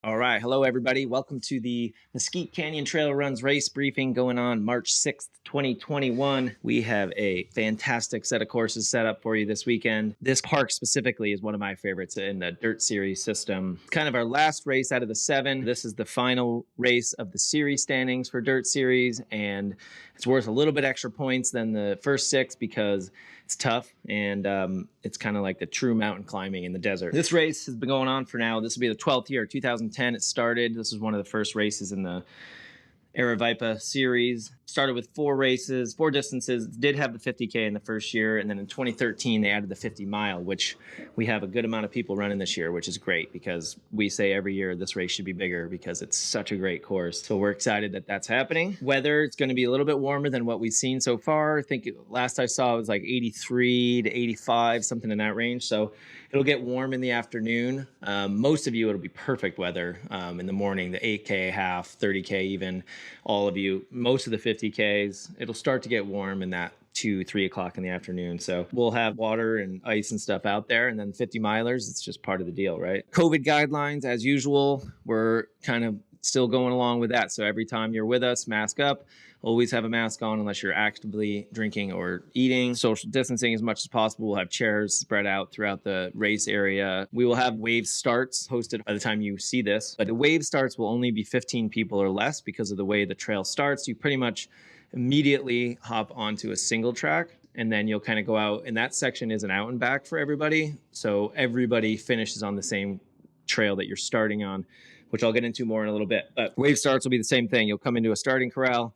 All right. Hello, everybody. Welcome to the Mesquite Canyon Trail Runs race briefing going on March 6th, 2021. We have a fantastic set of courses set up for you this weekend. This park specifically is one of my favorites in the Dirt Series system. Kind of our last race out of the 7. This is the final race of the series standings for Dirt Series, and it's worth a little bit extra points than the first 6 because it's tough, and it's kind of like the true mountain climbing in the desert. This race has been going on for now. This will be the 12th year. 2010 it started. This was one of the first races in the Aravaipa series. Started with 4 races, 4 distances. Did have the 50K in the first year, and then in 2013 they added the 50 mile, which we have a good amount of people running this year, which is great because we say every year this race should be bigger because it's such a great course. So we're excited that that's happening. Weather, it's going to be a little bit warmer than what we've seen so far. I think last I saw it was like 83 to 85, something in that range. So it'll get warm in the afternoon. Most of you, it'll be perfect weather in the morning, the 8K, half, 30K even, all of you. Most of the 50Ks, it'll start to get warm in that 2-3 o'clock in the afternoon. So we'll have water and ice and stuff out there. And then 50 milers, it's just part of the deal, right? COVID guidelines, as usual, we're kind of still going along with that. So every time you're with us, mask up. Always have a mask on unless you're actively drinking or eating. Social distancing as much as possible. We'll have chairs spread out throughout the race area. We will have wave starts hosted by the time you see this. But the wave starts will only be 15 people or less because of the way the trail starts. You pretty much immediately hop onto a single track, and then you'll kind of go out. And that section is an out and back for everybody. So everybody finishes on the same trail that you're starting on, which I'll get into more in a little bit. But wave starts will be the same thing. You'll come into a starting corral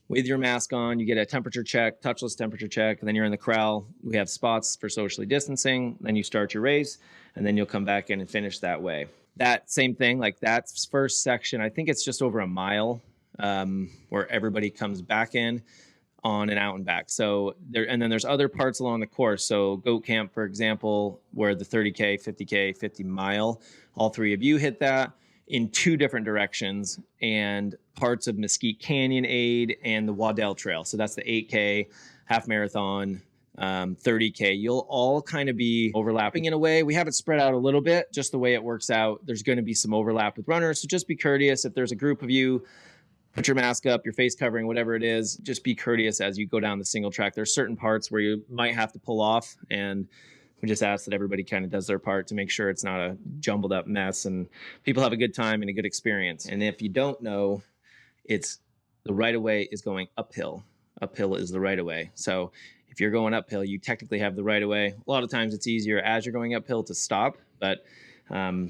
with your mask on, you get a temperature check, touchless temperature check, and then you're in the corral. We have spots for socially distancing. Then you start your race, and then you'll come back in and finish that way. That same thing, like that first section, I think it's just over a mile where everybody comes back in on an out and back. So there, and then there's other parts along the course. So Goat Camp, for example, where the 30K, 50K, 50 mile, all 3 of you hit that in 2 different directions, and parts of Mesquite Canyon Aid and the Waddell Trail. So that's the 8K, half marathon, 30K. You'll all kind of be overlapping in a way. We have it spread out a little bit, just the way it works out. There's going to be some overlap with runners. So just be courteous. If there's a group of you, put your mask up, your face covering, whatever it is. Just be courteous as you go down the single track. There's certain parts where you might have to pull off, and we just ask that everybody kind of does their part to make sure it's not a jumbled up mess and people have a good time and a good experience. And if you don't know, it's the right of way is going uphill. Uphill is the right of way. So if you're going uphill, you technically have the right of way. A lot of times it's easier as you're going uphill to stop, but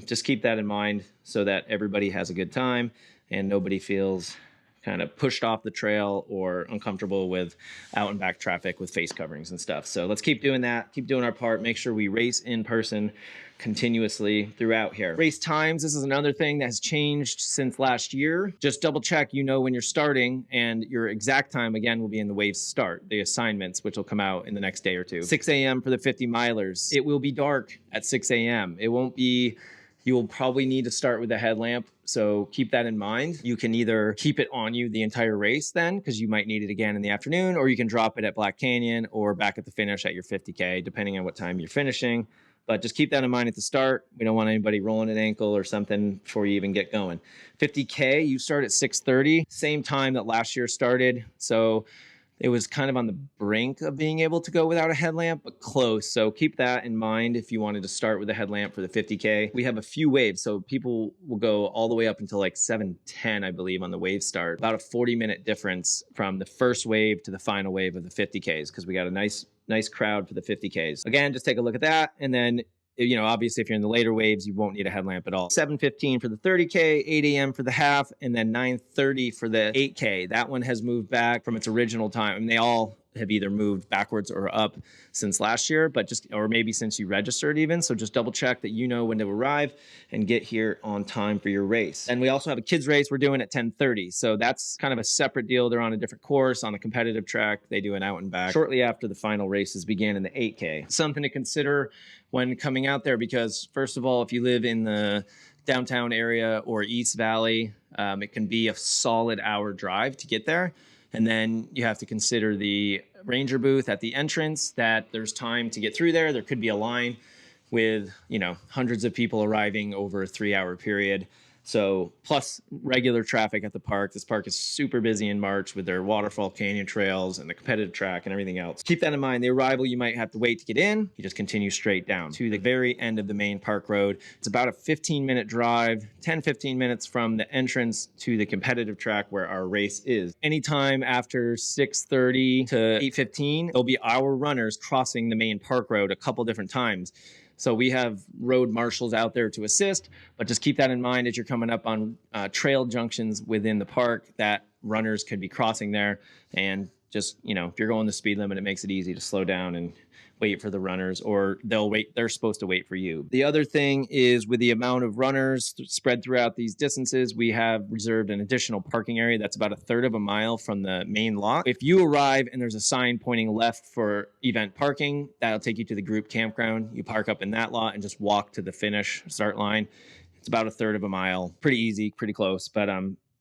just keep that in mind so that everybody has a good time and nobody feels kind of pushed off the trail or uncomfortable with out and back traffic with face coverings and stuff. So let's keep doing that, keep doing our part, make sure we race in person continuously throughout here. Race times, this is another thing that has changed since last year. Just double check, when you're starting, and your exact time again will be in the wave start, the assignments, which will come out in the next day or 2. 6 a.m. for the 50 milers. It will be dark at 6 a.m. It won't be, you will probably need to start with a headlamp. So keep that in mind. You can either keep it on you the entire race then, because you might need it again in the afternoon, or you can drop it at Black Canyon or back at the finish at your 50K, depending on what time you're finishing. But just keep that in mind at the start. We don't want anybody rolling an ankle or something before you even get going. 50K, you start at 6:30, same time that last year started. So it was kind of on the brink of being able to go without a headlamp, but close. So keep that in mind if you wanted to start with a headlamp for the 50K. We have a few waves, so people will go all the way up until like 7:10, I believe, on the wave start. About a 40-minute difference from the first wave to the final wave of the 50Ks because we got a nice crowd for the 50Ks. Again, just take a look at that, and then obviously if you're in the later waves, you won't need a headlamp at all. 7:15 for the 30K, 8 a.m. for the half, and then 9:30 for the 8K. That one has moved back from its original time. I mean, they all have either moved backwards or up since last year, or maybe since you registered even. So just double check that you know when to arrive and get here on time for your race. And we also have a kids race we're doing at 10:30. So that's kind of a separate deal. They're on a different course on a competitive track. They do an out and back shortly after the final races begin in the 8K. Something to consider when coming out there, because first of all, if you live in the downtown area or East Valley, it can be a solid hour drive to get there. And then you have to consider the ranger booth at the entrance, that there's time to get through there. There could be a line with, hundreds of people arriving over a 3-hour period. So plus regular traffic at the park. This park is super busy in March with their waterfall canyon trails and the competitive track and everything else. Keep that in mind. The arrival, you might have to wait to get in. You just continue straight down to the very end of the main park road. It's about a 15-minute drive, 10-15 minutes from the entrance to the competitive track where our race is. Anytime after 6:30 to 8:15, there'll be our runners crossing the main park road a couple different times. So we have road marshals out there to assist, but just keep that in mind as you're coming up on trail junctions within the park that runners could be crossing there. And just, if you're going the speed limit, it makes it easy to slow down and wait for the runners, or they're supposed to wait for you. The other thing is, with the amount of runners spread throughout these distances, we have reserved an additional parking area that's about a third of a mile from the main lot. If you arrive and there's a sign pointing left for event parking, that'll take you to the group campground. You park up in that lot and just walk to the finish start line. It's about a third of a mile. Pretty easy, pretty close, but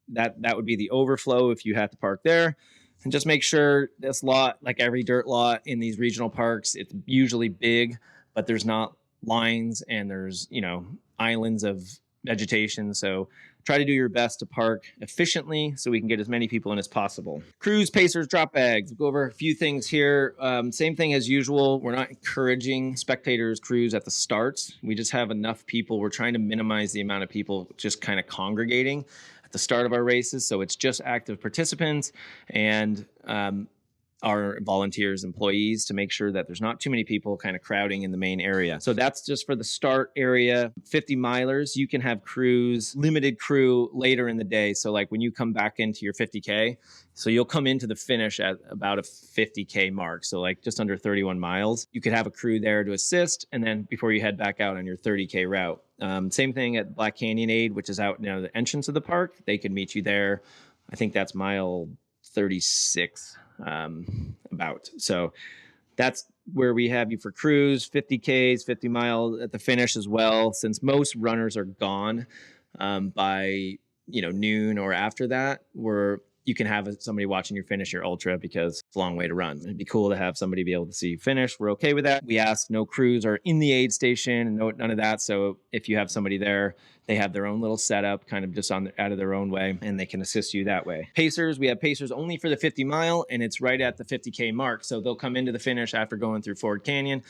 that would be the overflow if you have to park there. And just make sure this lot, like every dirt lot in these regional parks, it's usually big, but there's not lines and there's, islands of vegetation. So try to do your best to park efficiently so we can get as many people in as possible. Crews, pacers, drop bags. We'll go over a few things here. Same thing as usual. We're not encouraging spectators, crews at the starts. We just have enough people. We're trying to minimize the amount of people just kind of congregating the start of our races. So it's just active participants and our volunteers, employees, to make sure that there's not too many people kind of crowding in the main area. So that's just for the start area. 50 milers, you can have crews, limited crew later in the day. So like when you come back into your 50K, so you'll come into the finish at about a 50K mark. So like just under 31 miles, you could have a crew there to assist. And then before you head back out on your 30K route. Same thing at Black Canyon Aid, which is out near the entrance of the park. They could meet you there. I think that's mile 36 about. So that's where we have you for crews, 50Ks, 50 miles at the finish as well. Since most runners are gone by noon or after that, you can have somebody watching you finish your ultra because it's a long way to run. It'd be cool to have somebody be able to see you finish. We're okay with that. We ask no crews are in the aid station and none of that. So if you have somebody there, they have their own little setup kind of just out of their own way, and they can assist you that way. Pacers, we have pacers only for the 50 mile, and it's right at the 50K mark. So they'll come into the finish after going through Ford Canyon.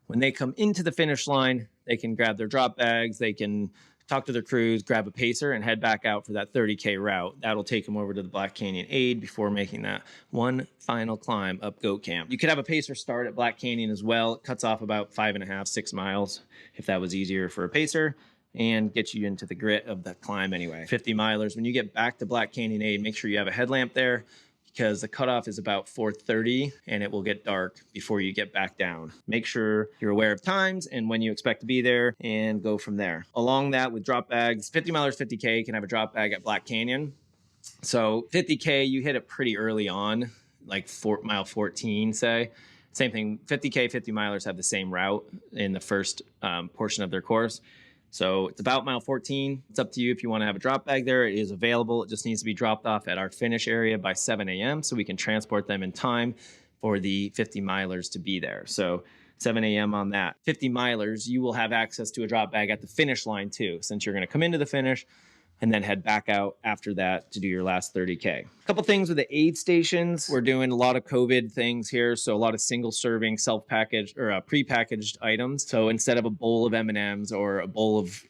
When they come into the finish line, they can grab their drop bags, they can talk to their crews, grab a pacer, and head back out for that 30K route. That'll take them over to the Black Canyon Aid before making that one final climb up Goat Camp. You could have a pacer start at Black Canyon as well. It cuts off about 5.5, 6 miles if that was easier for a pacer, and get you into the grit of the climb anyway. 50 milers, when you get back to Black Canyon Aid, make sure you have a headlamp there, because the cutoff is about 4:30 and it will get dark before you get back down. Make sure you're aware of times and when you expect to be there, and go from there. Along that with drop bags, 50 milers, 50K can have a drop bag at Black Canyon. So 50K, you hit it pretty early on, like mile 14, say. Same thing, 50K, 50 milers have the same route in the first portion of their course. So it's about mile 14. It's up to you if you want to have a drop bag there. It is available. It just needs to be dropped off at our finish area by 7 a.m. so we can transport them in time for the 50 milers to be there. So 7 a.m. on that. 50 milers, you will have access to a drop bag at the finish line too, since you're going to come into the finish and then head back out after that to do your last 30K. A couple things with the aid stations. We're doing a lot of COVID things here, so a lot of single serving, self-packaged or pre-packaged items. So instead of a bowl of M&Ms or a bowl of,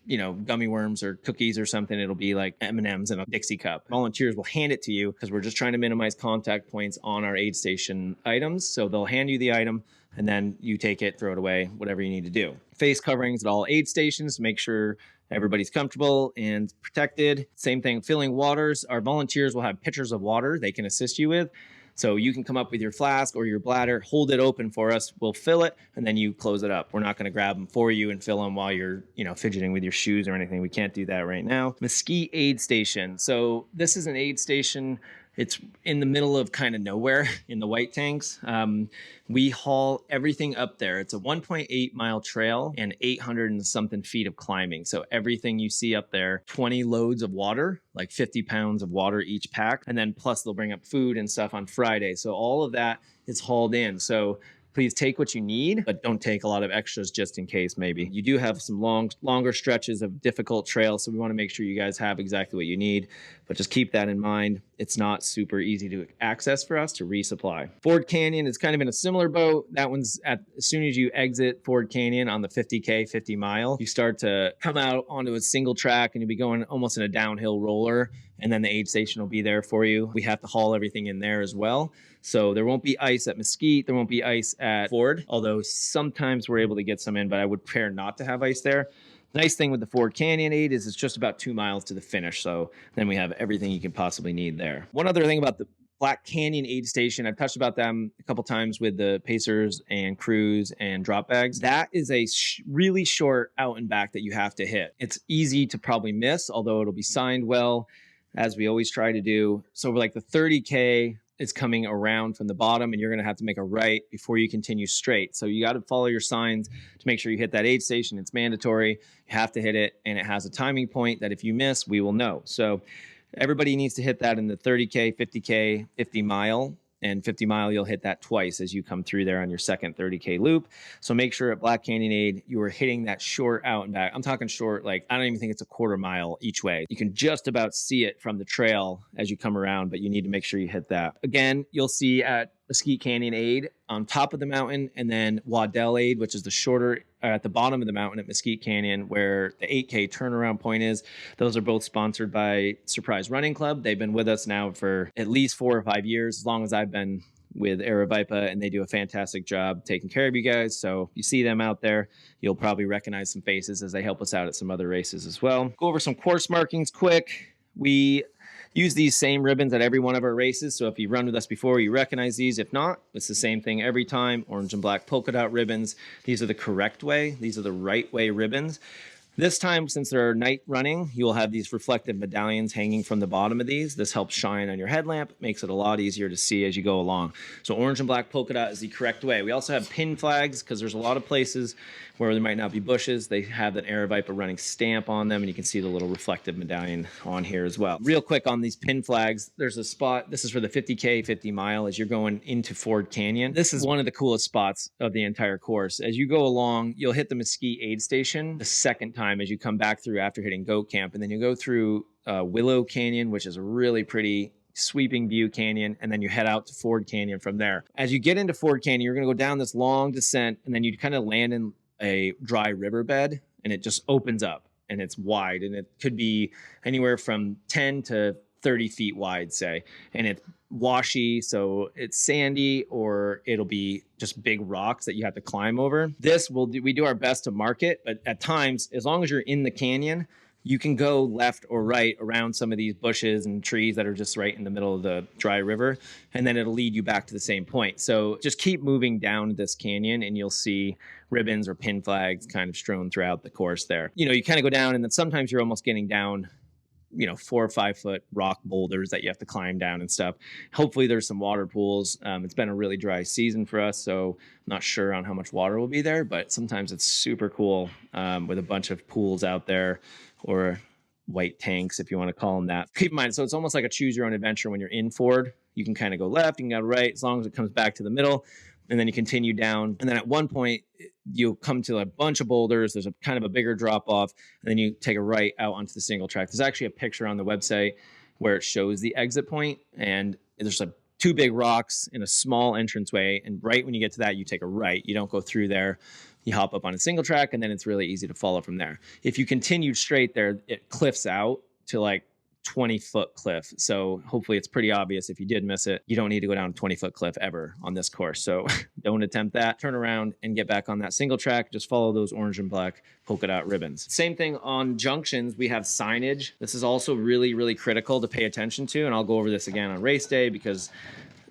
gummy worms or cookies or something, it'll be like M&Ms in a Dixie cup. Volunteers will hand it to you because we're just trying to minimize contact points on our aid station items. So they'll hand you the item and then you take it, throw it away, whatever you need to do. Face coverings at all aid stations to make sure everybody's comfortable and protected. Same thing, filling waters. Our volunteers will have pitchers of water they can assist you with. So you can come up with your flask or your bladder, hold it open for us. We'll fill it, and then you close it up. We're not going to grab them for you and fill them while you're, fidgeting with your shoes or anything. We can't do that right now. Mesquite aid station. So this is an aid station. It's in the middle of kind of nowhere in the white tanks. We haul everything up there. It's a 1.8 mile trail and 800 and something feet of climbing. So everything you see up there, 20 loads of water, like 50 pounds of water each pack. And then plus they'll bring up food and stuff on Friday. So all of that is hauled in. So Please take what you need, but don't take a lot of extras just in case. Maybe you do have some longer stretches of difficult trails, so we want to make sure you guys have exactly what you need, but just keep that in mind. It's not super easy to access for us to resupply. Ford Canyon is kind of in a similar boat. That one's as soon as you exit Ford Canyon on the 50K, 50 mile, you start to come out onto a single track and you'll be going almost in a downhill roller, and then the aid station will be there for you. We have to haul everything in there as well. So there won't be ice at Mesquite. There won't be ice at Ford, although sometimes we're able to get some in, but I would prefer not to have ice there. Nice thing with the Ford Canyon aid is it's just about 2 miles to the finish. So then we have everything you can possibly need there. One other thing about the Black Canyon aid station, I've touched about them a couple times with the Pacers and Cruise and drop bags. That is a really short out and back that you have to hit. It's easy to probably miss, although it'll be signed well, as we always try to do. So we're like the 30K is coming around from the bottom, and you're going to have to make a right before you continue straight. So you got to follow your signs to make sure you hit that aid station. It's mandatory. You have to hit it, and it has a timing point that if you miss, we will know. So everybody needs to hit that in the 30K, 50K, 50 mile. And 50 mile, you'll hit that twice as you come through there on your second 30K loop. So make sure at Black Canyon Aid, you are hitting that short out and back. I'm talking short, like I don't even think it's a quarter mile each way. You can just about see it from the trail as you come around, but you need to make sure you hit that. Again, you'll see at Mesquite Canyon Aid on top of the mountain, and then Waddell Aid, which is the shorter at the bottom of the mountain at Mesquite Canyon, where the 8K turnaround point is. Those are both sponsored by Surprise Running Club. They've been with us now for at least 4 or 5 years, as long as I've been with Aravaipa, and they do a fantastic job taking care of you guys. So if you see them out there, you'll probably recognize some faces as they help us out at some other races as well. Go over some course markings quick. We use these same ribbons at every one of our races. So if you've run with us before, you recognize these. If not, it's the same thing every time. Orange and black polka dot ribbons. These are the correct way. These are the right way ribbons. This time, since they're night running, you will have these reflective medallions hanging from the bottom of these. This helps shine on your headlamp, makes it a lot easier to see as you go along. So orange and black polka dot is the correct way. We also have pin flags because there's a lot of places where there might not be bushes. They have an Aravaipa Running stamp on them, and you can see the little reflective medallion on here as well. Real quick on these pin flags, there's a spot. This is for the 50K, 50 mile as you're going into Ford Canyon. This is one of the coolest spots of the entire course. As you go along, you'll hit the Mesquite aid station the second time as you come back through after hitting Goat Camp, and then you go through Willow Canyon, which is a really pretty sweeping view canyon, and then you head out to Ford Canyon from there. As you get into Ford Canyon, you're going to go down this long descent, and then you kind of land in a dry riverbed, and it just opens up, and it's wide, and it could be anywhere from 10 to 30 feet wide, say, and it's washy, so it's sandy, or it'll be just big rocks that you have to climb over. We do our best to mark it, but at times, as long as you're in the canyon, you can go left or right around some of these bushes and trees that are just right in the middle of the dry river, and then it'll lead you back to the same point. So just keep moving down this canyon, and you'll see ribbons or pin flags kind of strewn throughout the course there. You kind of go down, and then sometimes you're almost getting down 4 or 5 foot rock boulders that you have to climb down and stuff. Hopefully there's some water pools. It's been a really dry season for us, so I'm not sure on how much water will be there, but sometimes it's super cool with a bunch of pools out there, or white tanks, if you want to call them that. Keep in mind, so it's almost like a choose your own adventure when you're in Ford. You can kind of go left, you can go right, as long as it comes back to the middle, and then you continue down. And then at one point, you'll come to a bunch of boulders. There's a kind of a bigger drop off, and then you take a right out onto the single track. There's actually a picture on the website where it shows the exit point, and there's 2 big rocks in a small entranceway. And right when you get to that, you take a right. You don't go through there. You hop up on a single track, and then it's really easy to follow from there. If you continue straight there, it cliffs out to like 20-foot cliff. So hopefully it's pretty obvious if you did miss it. You don't need to go down a 20-foot cliff ever on this course. So don't attempt that. Turn around and get back on that single track. Just follow those orange and black polka dot ribbons. Same thing on junctions. We have signage. This is also really, really critical to pay attention to. And I'll go over this again on race day because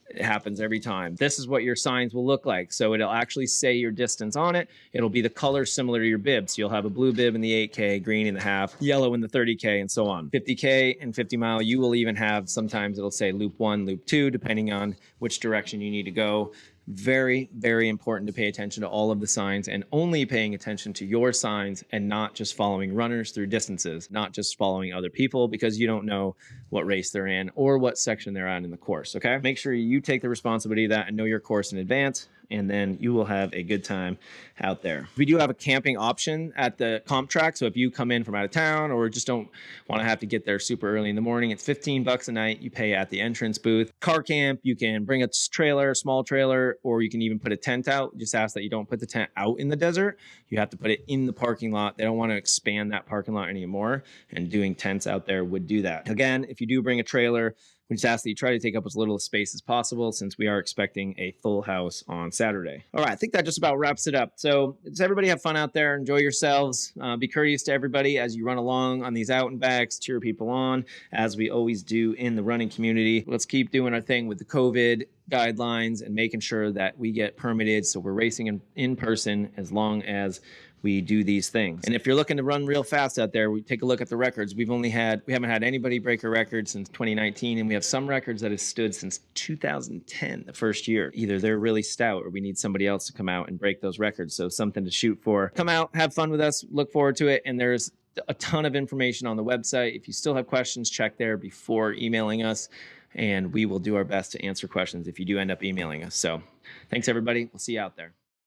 it happens every time. This is what your signs will look like. So it'll actually say your distance on it. It'll be the color similar to your bib. So you'll have a blue bib in the 8K, green in the half, yellow in the 30K, and so on. 50K and 50 mile, you will even have, sometimes it'll say loop 1, loop 2, depending on which direction you need to go. Very, very important to pay attention to all of the signs, and only paying attention to your signs and not just following runners through distances, not just following other people, because you don't know what race they're in or what section they're on in the course, okay? Make sure you take the responsibility of that and know your course in advance, and then you will have a good time out there. We do have a camping option at the comp track, so if you come in from out of town or just don't want to have to get there super early in the morning, it's $15 a night. You pay at the entrance booth. Car camp, you can bring a trailer, small trailer, or you can even put a tent out. Just ask that you don't put the tent out in the desert. You have to put it in the parking lot. They don't want to expand that parking lot anymore, and doing tents out there would do that. Again, if you do bring a trailer, we just ask that you try to take up as little space as possible, since we are expecting a full house on Saturday. All right, I think that just about wraps it up. So does everybody have fun out there? Enjoy yourselves. Be courteous to everybody as you run along on these out and backs. Cheer people on, as we always do in the running community. Let's keep doing our thing with the COVID guidelines and making sure that we get permitted, so we're racing in person as long as we do these things. And if you're looking to run real fast out there, we take a look at the records. We haven't had anybody break a record since 2019, and we have some records that have stood since 2010, the first year. Either they're really stout or we need somebody else to come out and break those records. So something to shoot for. Come out, have fun with us, look forward to it, and there's a ton of information on the website. If you still have questions, check there before emailing us, and we will do our best to answer questions if you do end up emailing us. So thanks, everybody. We'll see you out there.